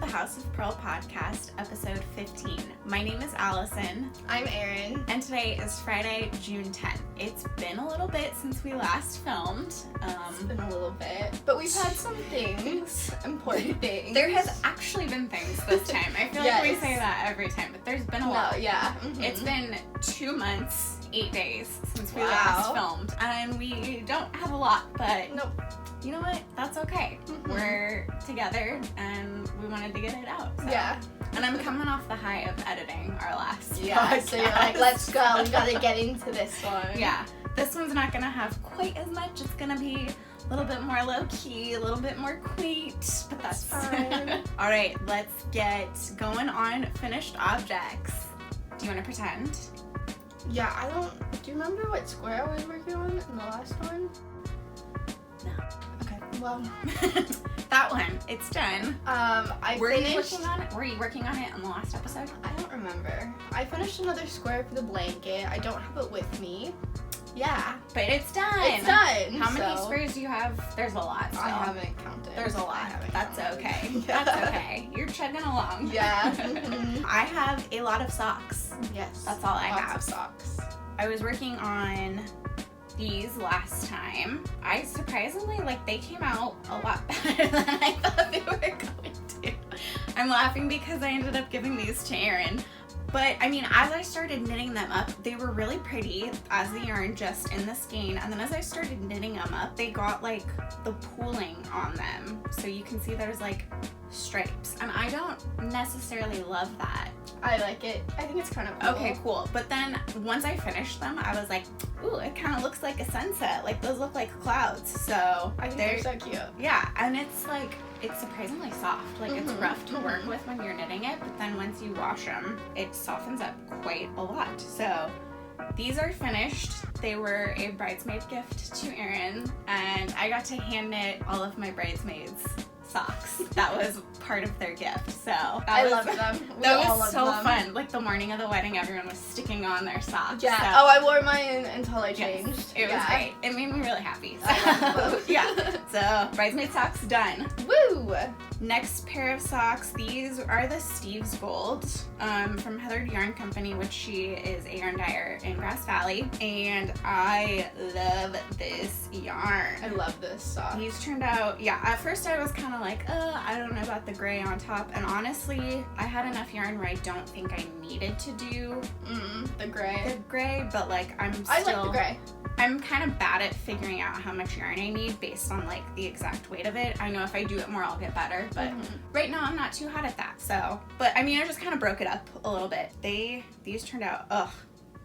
the House of Purl podcast, episode 15. My name is Allison. I'm Erin. And today is Friday, June 10th. It's been a little bit since we last filmed. It's been a little bit. But we've had some things, important things. There has actually been things this time. I feel like we say that every time, but there's been a lot. Yeah. Mm-hmm. It's been 2 months, 8 days since we last filmed. And we don't have a lot, but nope. You know what? That's okay. Mm-hmm. We're together and we wanted to get it out. So. Yeah. And I'm coming off the high of editing our last podcast. So you're like, let's go. We gotta get into this one. Yeah. This one's not gonna have quite as much. It's gonna be a little bit more low-key, a little bit more quaint, but that's fine. All right, let's get going on finished objects. Do you want to pretend? Yeah, do you remember what square I was working on in the last one? No. Okay, well. That one, it's done. Were you working on it on the last episode? I don't remember. I finished another square for the blanket. I don't have it with me. Yeah. But it's done. It's done. How many squares do you have? There's a lot still. I haven't counted. There's a lot. That's okay. Yeah. That's okay. You're chugging along. Yeah. I have a lot of socks. Yes. That's all I have. Lots of socks. I was working on these last time. I surprisingly, they came out a lot better than I thought they were going to. I'm laughing because I ended up giving these to Erin. But, I mean, as I started knitting them up, they were really pretty as the yarn just in the skein. And then as I started knitting them up, they got, the pooling on them. So you can see there's, stripes. And I don't necessarily love that. I like it. I think it's kind of cool. Okay, cool. But then once I finished them, I was like, ooh, it kind of looks like a sunset. Those look like clouds. So I think they're so cute. Yeah, and it's surprisingly soft. It's rough to work with when you're knitting it, but then once you wash them, it softens up quite a lot. So these are finished. They were a bridesmaid gift to Erin, and I got to hand knit all of my bridesmaids' socks. That was part of their gift. So I love them. That was so fun. The morning of the wedding, everyone was sticking on their socks. Yeah. So. Oh, I wore mine until I changed. Yes, it was great. It made me really happy. So. I love both. Yeah. So bridesmaid socks done. Woo! Next pair of socks. These are the Steve's Gold from Heather Yarn Company, which she is a yarn dyer in Grass Valley, and I love this yarn. I love this sock. These turned out, at first I was kind of I don't know about the gray on top, and honestly, I had enough yarn where I don't think I needed to do the gray, but I like the gray. I'm kind of bad at figuring out how much yarn I need based on the exact weight of it. I know if I do it more, I'll get better, but right now I'm not too hot at that. So, but I mean, I just kind of broke it up a little bit. These turned out,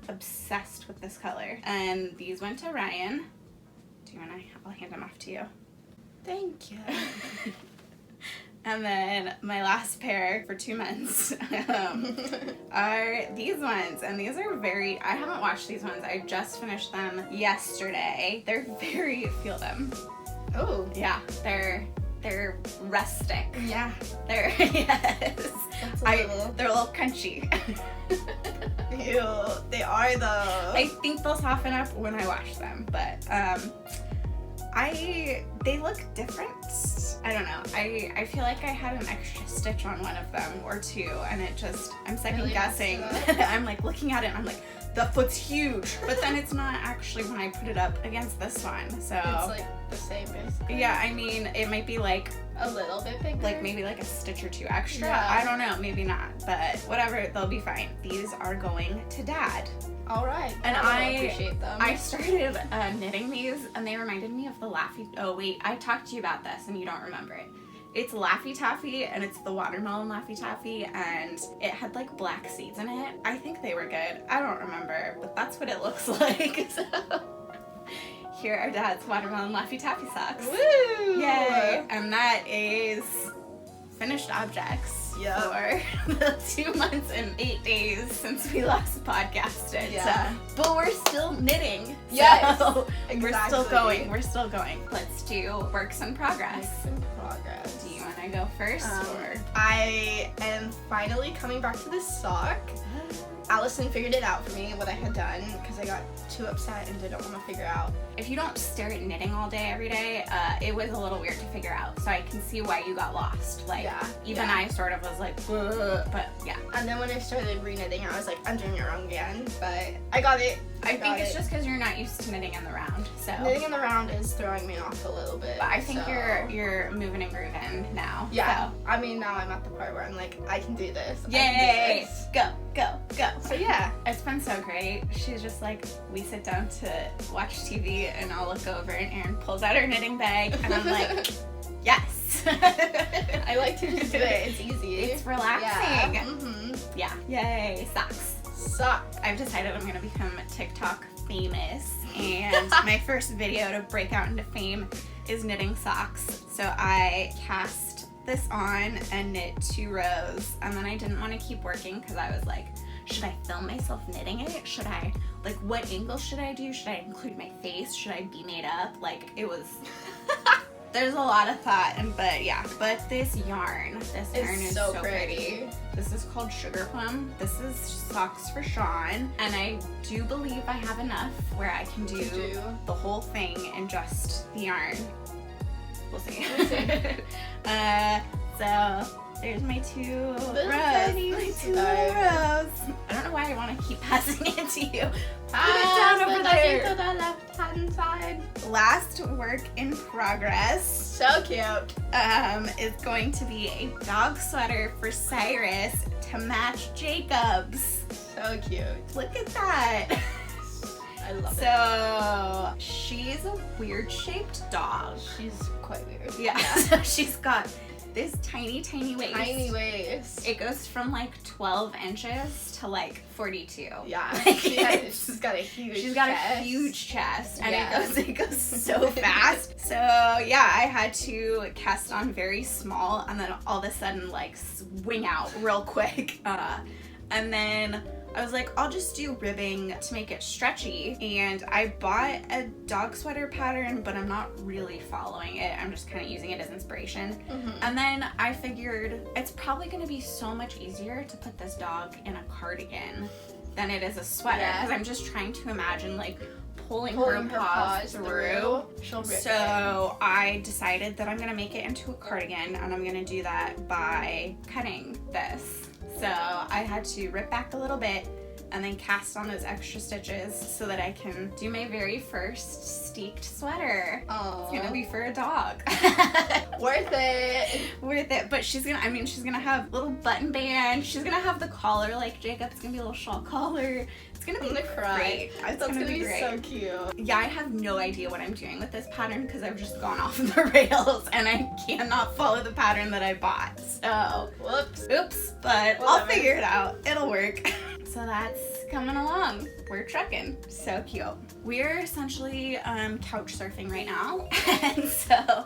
obsessed with this color. And these went to Ryan. Do you want to? I'll hand them off to you. Thank you. And then my last pair for 2 months are these ones. And these are I haven't washed these ones. I just finished them yesterday. They're feel them. Oh. Yeah, they're rustic. Yeah. Yes. They're a little crunchy. Ew, they are though. I think they'll soften up when I wash them, but they look different. I don't know. I feel like I had an extra stitch on one of them or two, and I'm second guessing. I'm looking at it and I'm like, the foot's huge, but then it's not actually when I put it up against this one. So it's the same basically. Yeah, I mean, it might be a little bit bigger. Maybe a stitch or two extra. Yeah. I don't know, maybe not, but whatever, they'll be fine. These are going to Dad. All right. And I appreciate them. I started knitting these, and they reminded me of the Laffy. Oh wait, I talked to you about this, and you don't remember it. It's Laffy Taffy, and it's the watermelon Laffy Taffy, and it had black seeds in it. I think they were good. I don't remember, but that's what it looks like. So here are Dad's watermelon Laffy Taffy socks. Woo! Yay! And that is finished objects for the 2 months and 8 days since we last podcasted. Yeah. So, but we're still knitting. Yes. So exactly. We're still going. Let's do works in progress. Do you want to go first? Or? I am finally coming back to this sock. Allison figured it out for me, what I had done, because I got too upset and didn't want to figure out. If you don't stare at knitting all day every day, it was a little weird to figure out. So I can see why you got lost. Like, even I sort of was like, but yeah. And then when I started re-knitting, I was like, I'm doing it wrong again. But I got it. I think it's just because you're not used to knitting in the round. So knitting in the round is throwing me off a little bit. But I think you're moving and grooving now. Yeah. So. I mean, now I'm at the part where I'm like, I can do this. Yay! Go. So yeah. It's been so great. She's just like, we sit down to watch TV and I'll look over and Erin pulls out her knitting bag and I'm like, yes. I like to just do it. It's easy. It's relaxing. Yeah. Mm-hmm. Yeah. Yay. Socks. I've decided I'm gonna become TikTok famous, and my first video to break out into fame is knitting socks. So I cast this on and knit 2 rows, and then I didn't want to keep working because I was like, should I film myself knitting it? Should I, like, what angle should I do? Should I include my face? Should I be made up? Like, it was there's a lot of thought, but this yarn is so pretty. This is called Sugar Plum. This is socks for Sean, and I do believe I have enough where I can do the whole thing in just the yarn. We'll see. So there's my 2 rows. My 2 rows. I don't know why I want to keep passing it to you. Put it down over there. To the left-hand side. Last work in progress. So cute. Is going to be a dog sweater for Cyrus to match Jacob's. So cute. Look at that. I love it. So she's a weird shaped dog. She's quite weird. Yeah. So she's got this tiny waist. Tiny waist. It goes from like 12 inches to like 42. Yeah. Like, she's got a huge She's got chest. a huge chest, and Yeah. it goes so fast. So yeah, I had to cast on very small, and then all of a sudden like swing out real quick. And then I was like, I'll just do ribbing to make it stretchy. And I bought a dog sweater pattern, but I'm not really following it. I'm just kind of using it as inspiration. Mm-hmm. And then I figured it's probably going to be so much easier to put this dog in a cardigan than it is a sweater. Because I'm just trying to imagine like pulling her paws through. She'll rip So I decided that I'm going to make it into a cardigan, and I'm going to do that by cutting this. So I had to rip back a little bit and then cast on those extra stitches so that I can do my very first steeked sweater. Aww. It's gonna be for a dog. Worth it. Worth it. But she's gonna have little button band. She's gonna have the collar like Jacob. It's gonna be a little shawl collar. It's gonna be great. That's gonna be great. So cute. Yeah, I have no idea what I'm doing with this pattern because I've just gone off the rails and I cannot follow the pattern that I bought. So, oops, but I'll figure it out. It'll work. So that's coming along. We're trucking. So cute. We're essentially couch surfing right now. And so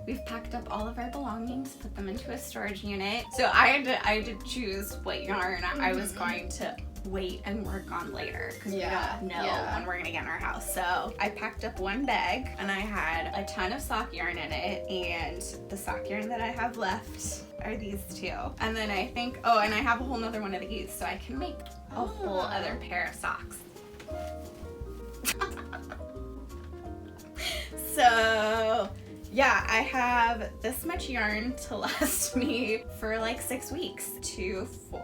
we've packed up all of our belongings, put them into a storage unit. So I had to choose what yarn I was going to wait and work on later because we don't know when we're gonna get in our house. So I packed up one bag and I had a ton of sock yarn in it, and the sock yarn that I have left are these 2. And then I think, and I have a whole nother one of these, so I can make a whole other pair of socks. So yeah, I have this much yarn to last me for like 6 weeks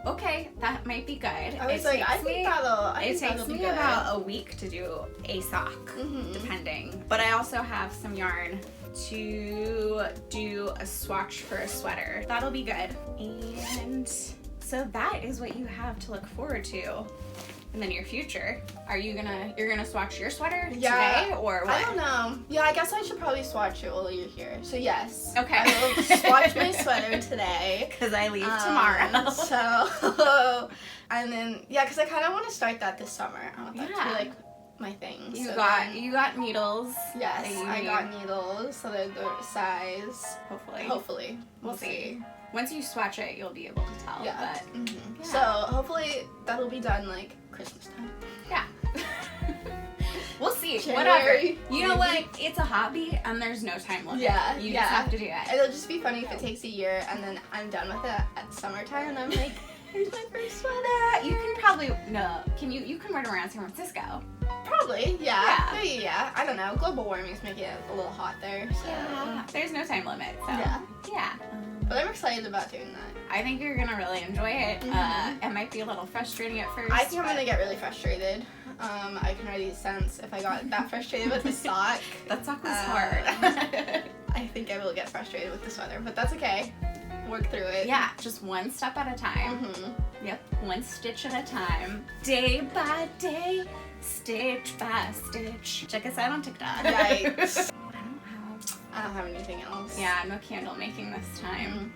okay, that might be good. I was like, I think that'll be good. It takes me about a week to do a sock, depending. But I also have some yarn to do a swatch for a sweater. That'll be good. And so that is what you have to look forward to in the near future. You're gonna swatch your sweater today or what? I don't know. Yeah, I guess I should probably swatch it while you're here. So yes. Okay. I will swatch my sweater today. Because I leave tomorrow. So, and then, because I kind of want to start that this summer. I want that to be like my thing. You got needles. Yes, I got needles. So they're the size. Hopefully. We'll see. Once you swatch it, you'll be able to tell. Yeah. But, So hopefully that'll be done like Christmas time. Yeah. We'll see. January, whatever. You know what? It's a hobby and there's no time limit. Yeah. You just have to do it. It'll just be funny if it takes a year and then I'm done with it at summertime and I'm like, Here's my first sweater. You can probably, no, you can wear it around San Francisco. Probably, yeah. I don't know. Global warming's making it a little hot there, so. Yeah. There's no time limit, so. Yeah. But I'm excited about doing that. I think you're gonna really enjoy it. It might be a little frustrating at first. I think I'm gonna get really frustrated. I can already sense if I got that frustrated with the sock. That sock was hard. I think I will get frustrated with the sweater, but that's okay. Work through it. Yeah, just one step at a time. Yep, one stitch at a time. Day by day, stitch by stitch. Check us out on TikTok. Yikes. I don't have anything else. Yeah, no candle making this time.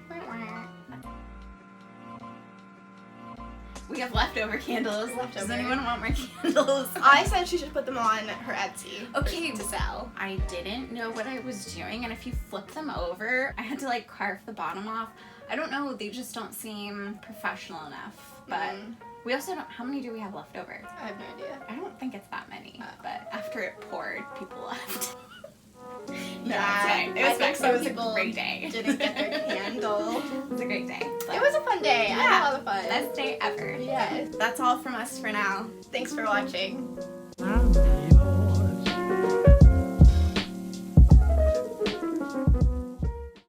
We have leftover candles. Does anyone want more candles? I said she should put them on her Etsy. Okay, to sell. I didn't know what I was doing, and if you flip them over, I had to like carve the bottom off. I don't know, they just don't seem professional enough. But we also don't, how many do we have left over? I have no idea. I don't think it's that many, but after it poured, people left. Yeah, it was I think it was a great day. Didn't get their candle. It was a great day. It was a fun day. I had a lot of fun. Best day ever. Yes. That's all from us for now. Thanks for watching.